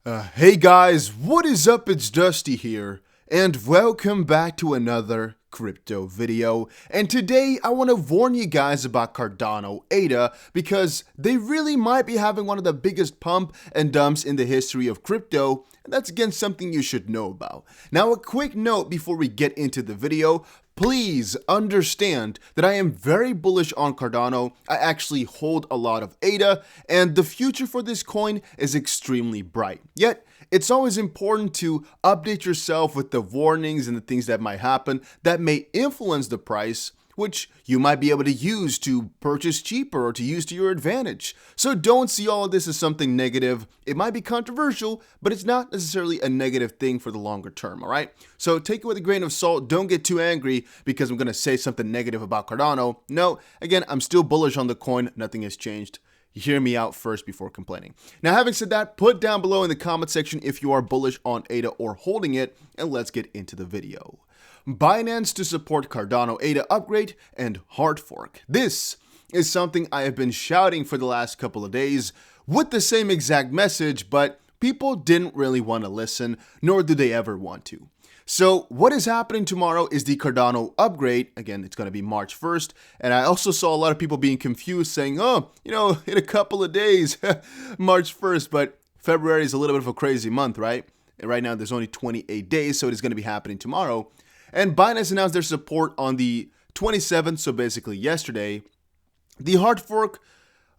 Hey guys, what is up? It's Dusty here, and welcome back to another crypto video. And today I want to warn you guys about Cardano ADA because they really might be having one of the biggest pump and dumps in the history of crypto, and that's again something you should know about. Now, a quick note before we get into the video. Please understand that I am very bullish on Cardano. I actually hold a lot of ADA, and the future for this coin is extremely bright. Yet, it's always important to update yourself with the warnings and the things that might happen that may influence the price, which you might be able to use to purchase cheaper or to use to your advantage. So don't see all of this as something negative. It might be controversial, but it's not necessarily a negative thing for the longer term, all right? So take it with a grain of salt. Don't get too angry because I'm going to say something negative about Cardano. No, again, I'm still bullish on the coin. Nothing has changed. Hear me out first before complaining. Now, having said that, put down below in the comment section if you are bullish on ADA or holding it, and let's get into the video. Binance to support Cardano ADA upgrade and hard fork. This is something I have been shouting for the last couple of days with the same exact message, but people didn't really want to listen, nor do they ever want to. So what is happening tomorrow is the Cardano upgrade. Again, it's going to be March 1st. And I also saw a lot of people being confused saying, oh, in a couple of days, March 1st, but February is a little bit of a crazy month, right? And right now there's only 28 days, so it is going to be happening tomorrow. And Binance announced their support on the 27th, so basically yesterday. The hard fork,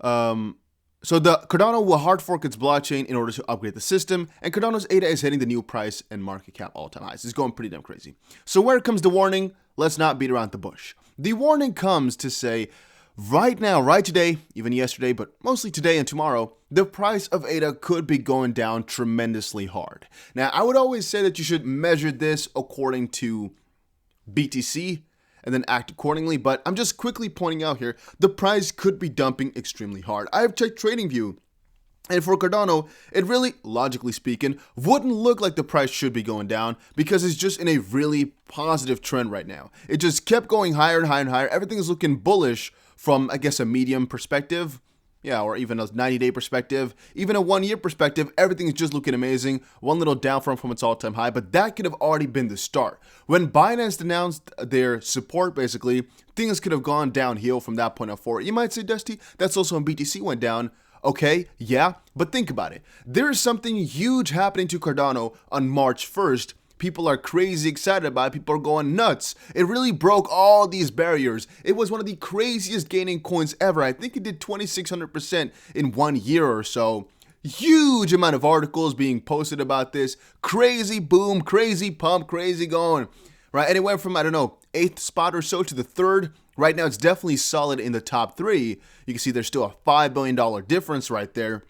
so the Cardano will hard fork its blockchain in order to upgrade the system, and Cardano's ADA is hitting the new price and market cap all-time highs. It's going pretty damn crazy. So where comes the warning? Let's not beat around the bush. The warning comes to say, right now, right today, even yesterday, but mostly today and tomorrow, the price of ADA could be going down tremendously hard. Now, I would always say that you should measure this according to BTC and then act accordingly, but I'm just quickly pointing out here, the price could be dumping extremely hard. I have checked TradingView, and for Cardano, it really, logically speaking, wouldn't look like the price should be going down because it's just in a really positive trend right now. It just kept going higher and higher and higher. Everything is looking bullish from, I guess, a medium perspective. Yeah, or even a 90-day perspective, even a 1-year perspective, everything is just looking amazing. One little down from its all-time high, but that could have already been the start. When Binance announced their support, basically, things could have gone downhill from that point forward. You might say, Dusty, that's also when BTC went down. Okay, yeah, but think about it. There is something huge happening to Cardano on March 1st. People are crazy excited about it. People are going nuts. It really broke all these barriers. It was one of the craziest gaining coins ever. I think it did 2,600% in 1 year or so. Huge amount of articles being posted about this. Crazy boom, crazy pump, crazy going. Right? And it went from, 8th spot or so to the 3rd. Right now, it's definitely solid in the top 3. You can see there's still a $5 billion difference right there.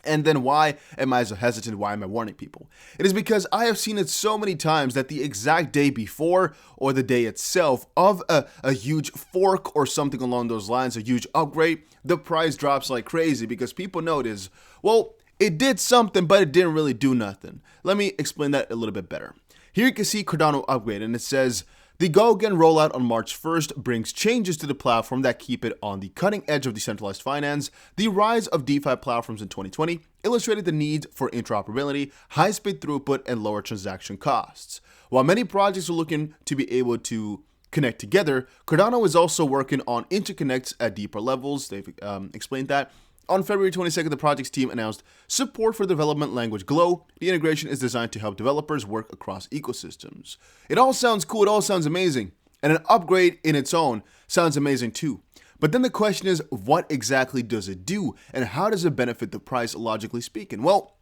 And then why am I so hesitant? Why am I warning people? It is because I have seen it so many times that the exact day before or the day itself of a huge fork or something along those lines, a huge upgrade, the price drops like crazy because people notice, well, it did something, but it didn't really do nothing. Let me explain that a little bit better. Here you can see Cardano upgrade, and it says, the Go Again rollout on March 1st brings changes to the platform that keep it on the cutting edge of decentralized finance. The rise of DeFi platforms in 2020 illustrated the need for interoperability, high-speed throughput, and lower transaction costs. While many projects are looking to be able to connect together, Cardano is also working on interconnects at deeper levels. They've explained that. On February 22nd, the project's team announced support for development language Glow. The integration is designed to help developers work across ecosystems. It all sounds cool, it all sounds amazing, and an upgrade in its own sounds amazing too. But then the question is, what exactly does it do, and how does it benefit the price, logically speaking? Well,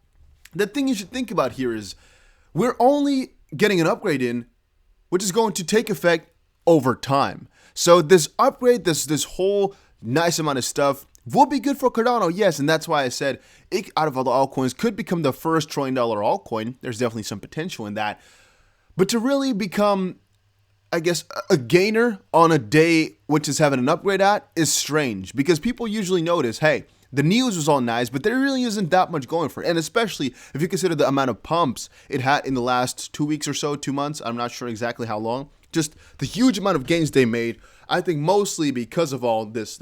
the thing you should think about here is, we're only getting an upgrade in, which is going to take effect over time. So this upgrade, this whole nice amount of stuff, will be good for Cardano, yes, and that's why I said it, out of all the altcoins, could become the first $1 trillion altcoin. There's definitely some potential in that. But to really become, I guess, a gainer on a day which is having an upgrade at is strange because people usually notice, hey, the news was all nice, but there really isn't that much going for it. And especially if you consider the amount of pumps it had in the last 2 weeks or so, 2 months, I'm not sure exactly how long. Just the huge amount of gains they made, I think mostly because of all this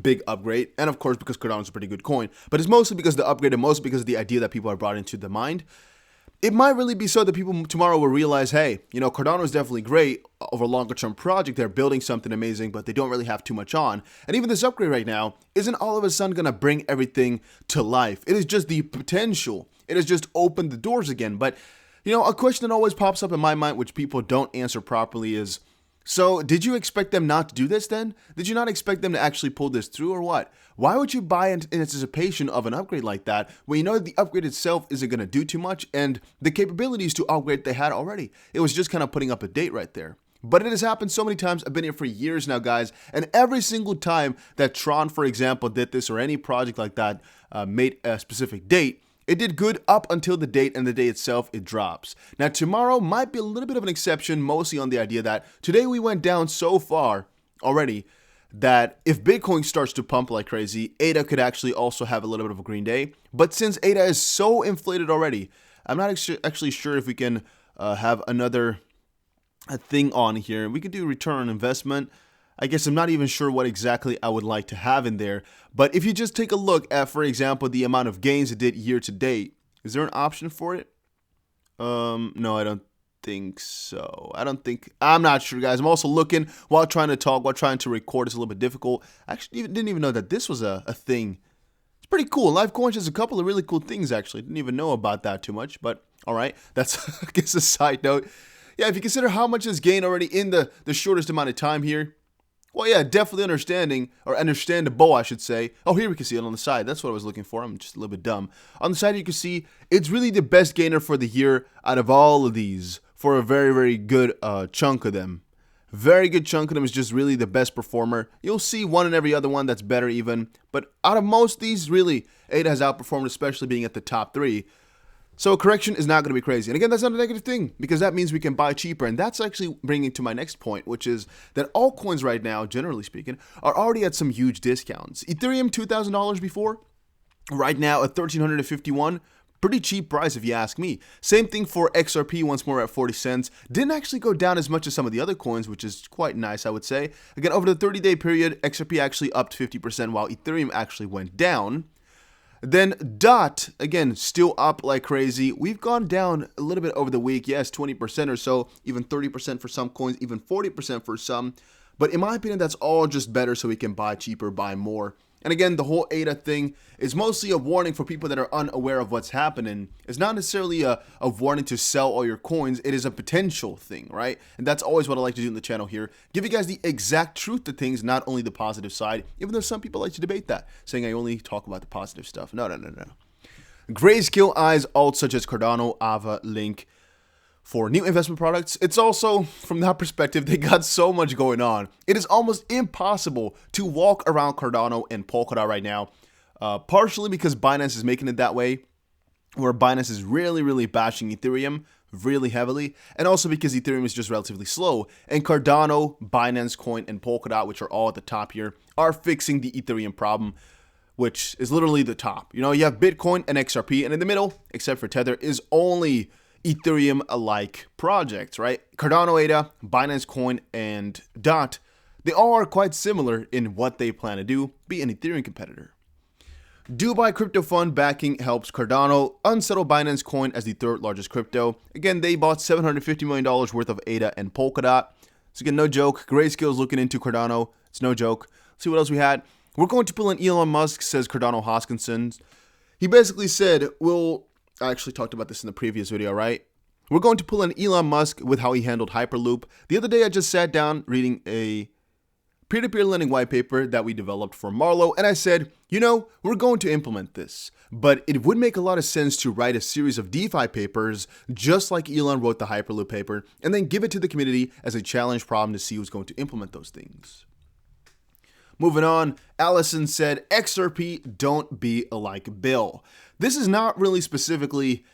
big upgrade, and of course because Cardano is a pretty good coin, but it's mostly because of the upgrade and mostly because of the idea that people are brought into the mind. It might really be so that people tomorrow will realize, hey, Cardano is definitely great over a longer term project. They're building something amazing, but they don't really have too much on. And even this upgrade right now isn't all of a sudden going to bring everything to life. It is just the potential. It has just opened the doors again. But, a question that always pops up in my mind, which people don't answer properly, is, so did you expect them not to do this then? Did you not expect them to actually pull this through or what? Why would you buy in anticipation of an upgrade like that when you know that the upgrade itself isn't going to do too much and the capabilities to upgrade they had already? It was just kind of putting up a date right there. But it has happened so many times. I've been here for years now, guys. And every single time that Tron, for example, did this or any project like that made a specific date, it did good up until the date, and the day itself, it drops. Now, tomorrow might be a little bit of an exception, mostly on the idea that today we went down so far already that if Bitcoin starts to pump like crazy, ADA could actually also have a little bit of a green day. But since ADA is so inflated already, I'm not actually sure if we can have another thing on here. We could do return on investment. I guess I'm not even sure what exactly I would like to have in there. But if you just take a look at, for example, the amount of gains it did year to date, is there an option for it? No, I don't think so. I'm not sure, guys. I'm also looking while trying to talk, while trying to record. It's a little bit difficult. I actually didn't even know that this was a thing. It's pretty cool. Livecoin has a couple of really cool things, actually. Didn't even know about that too much, but all right. That's, I guess, a side note. Yeah, if you consider how much is gained already in the shortest amount of time here, well, yeah, definitely understandable, I should say. Oh, here we can see it on the side. That's what I was looking for. I'm just a little bit dumb. On the side, you can see it's really the best gainer for the year out of all of these for a very, very good chunk of them. Very good chunk of them is just really the best performer. You'll see one in every other one that's better even. But out of most of these, really, ADA has outperformed, especially being at the top 3. So a correction is not going to be crazy. And again, that's not a negative thing because that means we can buy cheaper. And that's actually bringing to my next point, which is that altcoins right now, generally speaking, are already at some huge discounts. Ethereum, $2,000 before. Right now at $1,351. Pretty cheap price if you ask me. Same thing for XRP, once more at 40 cents. Didn't actually go down as much as some of the other coins, which is quite nice, I would say. Again, over the 30-day period, XRP actually upped 50%, while Ethereum actually went down. Then DOT, again, still up like crazy. We've gone down a little bit over the week. Yes, 20% or so, even 30% for some coins, even 40% for some. But in my opinion, that's all just better so we can buy cheaper, buy more. And again, the whole ADA thing is mostly a warning for people that are unaware of what's happening. It's not necessarily a warning to sell all your coins. It is a potential thing, right? And that's always what I like to do in the channel here. Give you guys the exact truth to things, not only the positive side, even though some people like to debate that, saying I only talk about the positive stuff. No. Grayscale eyes alts such as Cardano, Ava, Link for new investment products. It's also, from that perspective, they got so much going on. It is almost impossible to walk around Cardano and Polkadot right now, partially because Binance is making it that way, where Binance is really bashing Ethereum really heavily, and also because Ethereum is just relatively slow, and Cardano, Binance Coin, and Polkadot, which are all at the top here, are fixing the Ethereum problem, which is literally the top. You have Bitcoin and XRP, and in the middle, except for Tether, is only Ethereum-alike projects, right? Cardano, ADA, Binance Coin, and DOT, they all are quite similar in what they plan to do, be an Ethereum competitor. Dubai crypto fund backing helps Cardano unsettle Binance Coin as the third largest crypto. Again, they bought $750 million worth of ADA and Polkadot. So again, no joke. Grayscale is looking into Cardano. It's no joke. Let's see what else we had. We're going to pull in Elon Musk, says Cardano Hoskinson. He basically said, I actually talked about this in the previous video, right? We're going to pull in Elon Musk with how he handled Hyperloop. The other day, I just sat down reading a peer-to-peer lending white paper that we developed for Marlowe, and I said, we're going to implement this, but it would make a lot of sense to write a series of DeFi papers, just like Elon wrote the Hyperloop paper, and then give it to the community as a challenge problem to see who's going to implement those things. Moving on, Allison said, XRP, don't be like Bill. This is not really specifically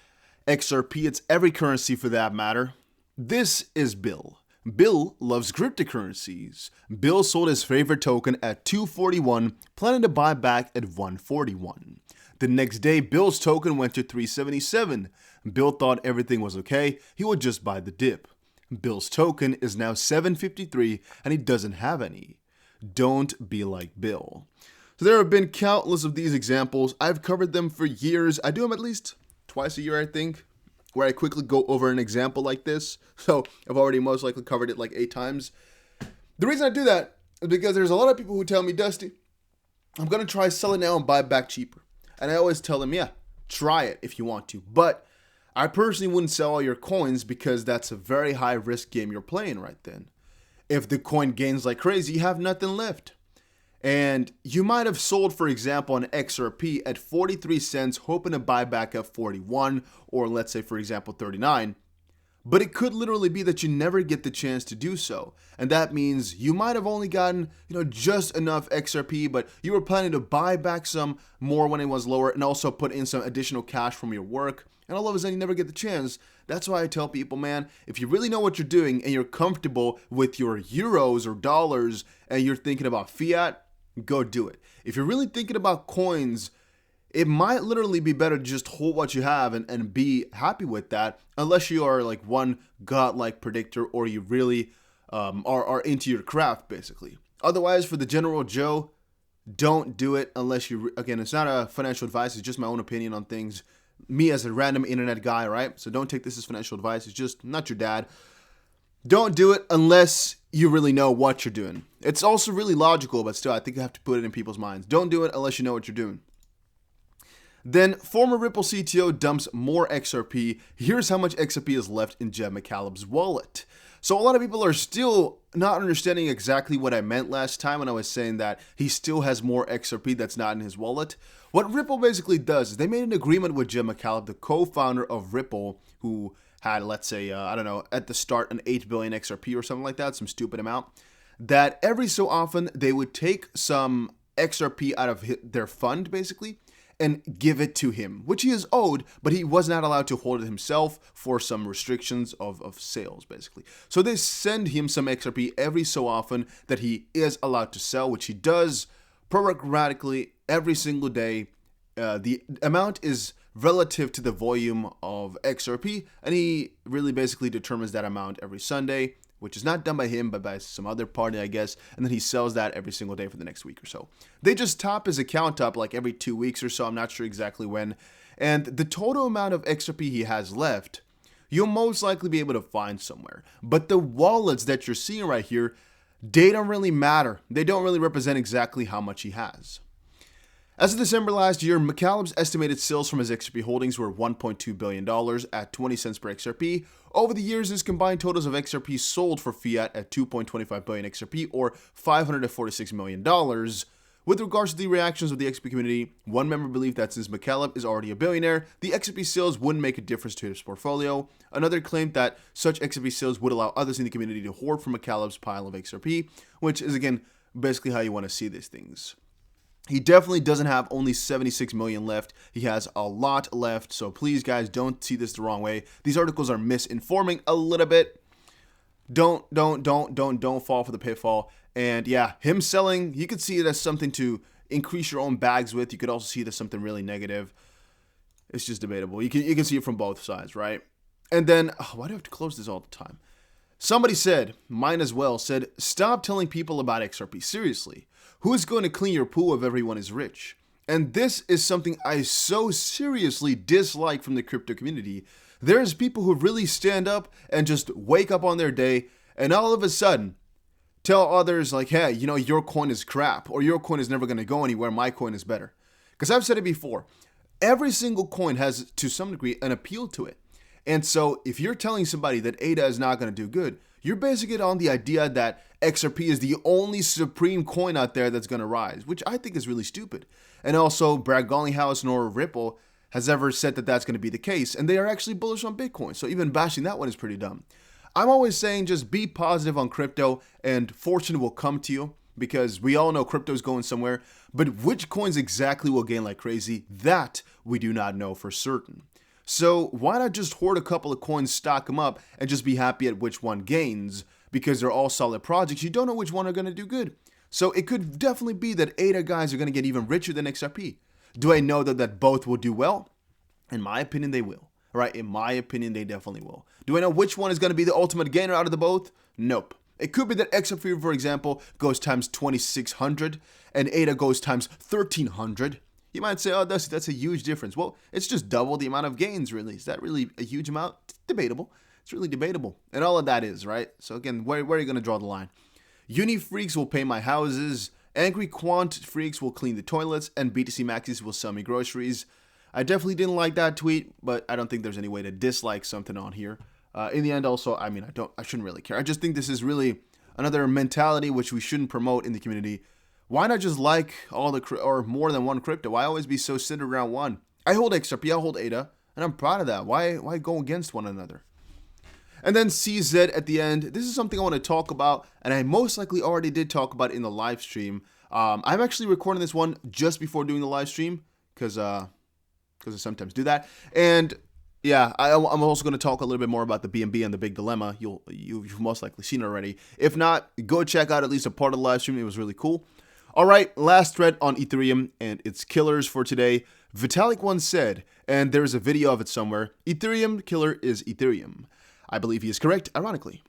XRP, it's every currency for that matter. This is Bill. Bill loves cryptocurrencies. Bill sold his favorite token at $241, planning to buy back at $141. The next day, Bill's token went to $377. Bill thought everything was okay, he would just buy the dip. Bill's token is now $753 and he doesn't have any. Don't be like Bill. So there have been countless of these examples. I've covered them for years. I do them at least twice a year, I think, where I quickly go over an example like this. So I've already most likely covered it like 8 times. The reason I do that is because there's a lot of people who tell me, Dusty, I'm going to try sell it now and buy it back cheaper. And I always tell them, yeah, try it if you want to. But I personally wouldn't sell all your coins because that's a very high risk game you're playing right then. If the coin gains like crazy, you have nothing left. And you might have sold, for example, an XRP at 43 cents, hoping to buy back at 41, or let's say, for example, 39. But it could literally be that you never get the chance to do so. And that means you might have only gotten, just enough XRP, but you were planning to buy back some more when it was lower and also put in some additional cash from your work. And all of a sudden you never get the chance. That's why I tell people, man, if you really know what you're doing and you're comfortable with your euros or dollars and you're thinking about fiat, go do it. If you're really thinking about coins, it might literally be better to just hold what you have and be happy with that, unless you are like one godlike predictor or you really are into your craft, basically. Otherwise, for the general Joe, don't do it unless you, again, it's not a financial advice, it's just my own opinion on things. Me as a random internet guy, right? So don't take this as financial advice, it's just not your dad. Don't do it unless you really know what you're doing. It's also really logical, but still, I think you have to put it in people's minds. Don't do it unless you know what you're doing. Then, former Ripple CTO dumps more XRP. Here's how much XRP is left in Jeb McCaleb's wallet. So a lot of people are still not understanding exactly what I meant last time when I was saying that he still has more XRP that's not in his wallet. What Ripple basically does is they made an agreement with Jeb McCaleb, the co-founder of Ripple, who had, let's say, at the start, an 8 billion XRP or something like that, some stupid amount, that every so often they would take some XRP out of their fund, basically, and give it to him, which he is owed, but he was not allowed to hold it himself for some restrictions of sales, basically. So they send him some XRP every so often that he is allowed to sell, which he does programmatically every single day. The amount is relative to the volume of XRP, and he really basically determines that amount every Sunday, which is not done by him, but by some other party, I guess, and then he sells that every single day for the next week or so. They just top his account up like every 2 weeks or so, I'm not sure exactly when, and the total amount of XRP he has left, you'll most likely be able to find somewhere. But the wallets that you're seeing right here, they don't really matter. They don't really represent exactly how much he has. As of December last year, McCaleb's estimated sales from his XRP holdings were $1.2 billion at 20 cents per XRP. Over the years, his combined totals of XRP sold for fiat at 2.25 billion XRP or $546 million. With regards to the reactions of the XRP community, one member believed that since McCaleb is already a billionaire, the XRP sales wouldn't make a difference to his portfolio. Another claimed that such XRP sales would allow others in the community to hoard from McCaleb's pile of XRP, which is, again, basically how you want to see these things. He definitely doesn't have only 76 million left. He has a lot left. So please, guys, don't see this the wrong way. These articles are misinforming a little bit. Don't fall for the pitfall. And yeah, him selling, you could see it as something to increase your own bags with. You could also see it as something really negative. It's just debatable. You can see it from both sides, right? And then, why do I have to close this all the time? Somebody said, mine as well, said, stop telling people about XRP. Seriously. Who is going to clean your pool if everyone is rich? And this is something I so seriously dislike from the crypto community. There's people who really stand up and just wake up on their day and all of a sudden tell others like, hey, your coin is crap or your coin is never going to go anywhere. My coin is better. Because I've said it before. Every single coin has, to some degree, an appeal to it. And so if you're telling somebody that ADA is not going to do good, you're basing it on the idea that XRP is the only supreme coin out there that's going to rise, which I think is really stupid. And also, Brad Garlinghouse nor Ripple has ever said that that's going to be the case, and they are actually bullish on Bitcoin, so even bashing that one is pretty dumb. I'm always saying just be positive on crypto, and fortune will come to you, because we all know crypto is going somewhere, but which coins exactly will gain like crazy, that we do not know for certain. So why not just hoard a couple of coins, stock them up, and just be happy at which one gains? Because they're all solid projects, you don't know which one are going to do good. So it could definitely be that ADA guys are going to get even richer than XRP. Do I know that both will do well? In my opinion, they will. Right? In my opinion, they definitely will. Do I know which one is going to be the ultimate gainer out of the both? Nope. It could be that Ethereum, for example, goes times 2600 and ADA goes times 1300. You might say, oh, that's a huge difference. Well, it's just double the amount of gains, really. Is that really a huge amount? It's debatable. It's really debatable. And all of that is, right? So again, where are you going to draw the line? Uni freaks will pay my houses. Angry quant freaks will clean the toilets. And BTC maxis will sell me groceries. I definitely didn't like that tweet, but I don't think there's any way to dislike something on here. In the end, also, I mean, I shouldn't really care. I just think this is really another mentality which we shouldn't promote in the community. Why not just like all the or more than one crypto? Why always be so centered around one? I hold XRP, I hold ADA, and I'm proud of that. Why go against one another? And then CZ at the end. This is something I want to talk about, and I most likely already did talk about in the live stream. I'm actually recording this one just before doing the live stream because I sometimes do that. And yeah, I'm also going to talk a little bit more about the BNB and the big dilemma. You've most likely seen it already. If not, go check out at least a part of the live stream. It was really cool. All right, last thread on Ethereum and its killers for today. Vitalik once said, and there's a video of it somewhere, Ethereum killer is Ethereum. I believe he is correct, ironically.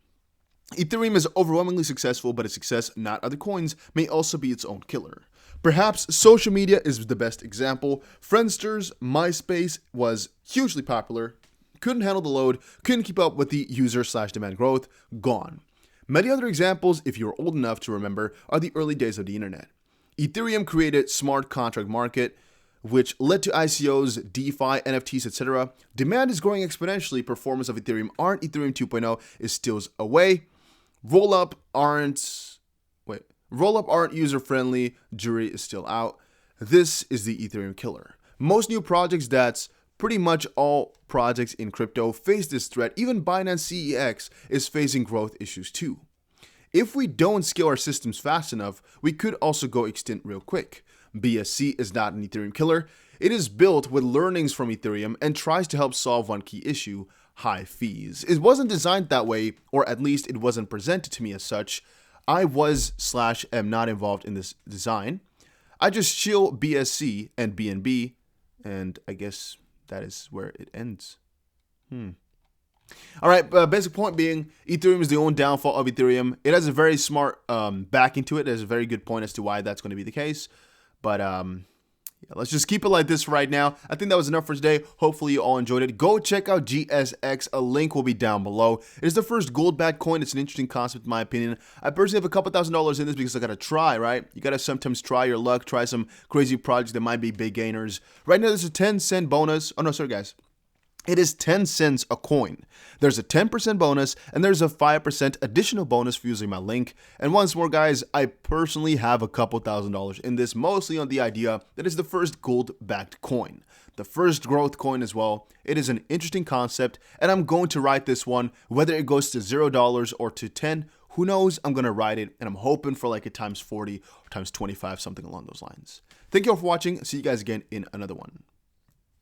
Ethereum is overwhelmingly successful, but its success, not other coins, may also be its own killer. Perhaps social media is the best example. Friendster's MySpace was hugely popular, couldn't handle the load, couldn't keep up with the user/demand growth, gone. Many other examples, if you're old enough to remember, are the early days of the internet. Ethereum created smart contract market, which led to ICOs, DeFi, NFTs, etc. Demand is growing exponentially. Performance of Ethereum Ethereum 2.0 is still away. Rollup aren't user-friendly. Jury is still out. This is the Ethereum killer. Most new projects, that's pretty much all projects in crypto, face this threat. Even Binance CEX is facing growth issues too. If we don't scale our systems fast enough, we could also go extinct real quick. BSC is not an Ethereum killer. It is built with learnings from Ethereum and tries to help solve one key issue: high fees. It wasn't designed that way, or at least it wasn't presented to me as such. I am not involved in this design. I just chill BSC and BNB, and I guess that is where it ends. All right, basic point being, Ethereum is the only downfall of Ethereum. It has a very smart backing to it. There's a very good point as to why that's going to be the case. But yeah, let's just keep it like this right now. I think that was enough for today. Hopefully you all enjoyed it. Go check out GSX. A link will be down below. It is the first gold-backed coin. It's an interesting concept in my opinion. I personally have a couple $1,000s in this because I got to try, right? You got to sometimes try your luck, try some crazy projects that might be big gainers. Right now there's a 10-cent bonus. Oh no, sorry guys. It is 10 cents a coin. There's a 10% bonus, and there's a 5% additional bonus for using my link. And once more, guys, I personally have a couple $1,000s in this, mostly on the idea that it's the first gold-backed coin. The first growth coin as well. It is an interesting concept, and I'm going to ride this one, whether it goes to $0 or to 10. Who knows? I'm going to ride it, and I'm hoping for like a times 40 or times 25, something along those lines. Thank you all for watching. See you guys again in another one.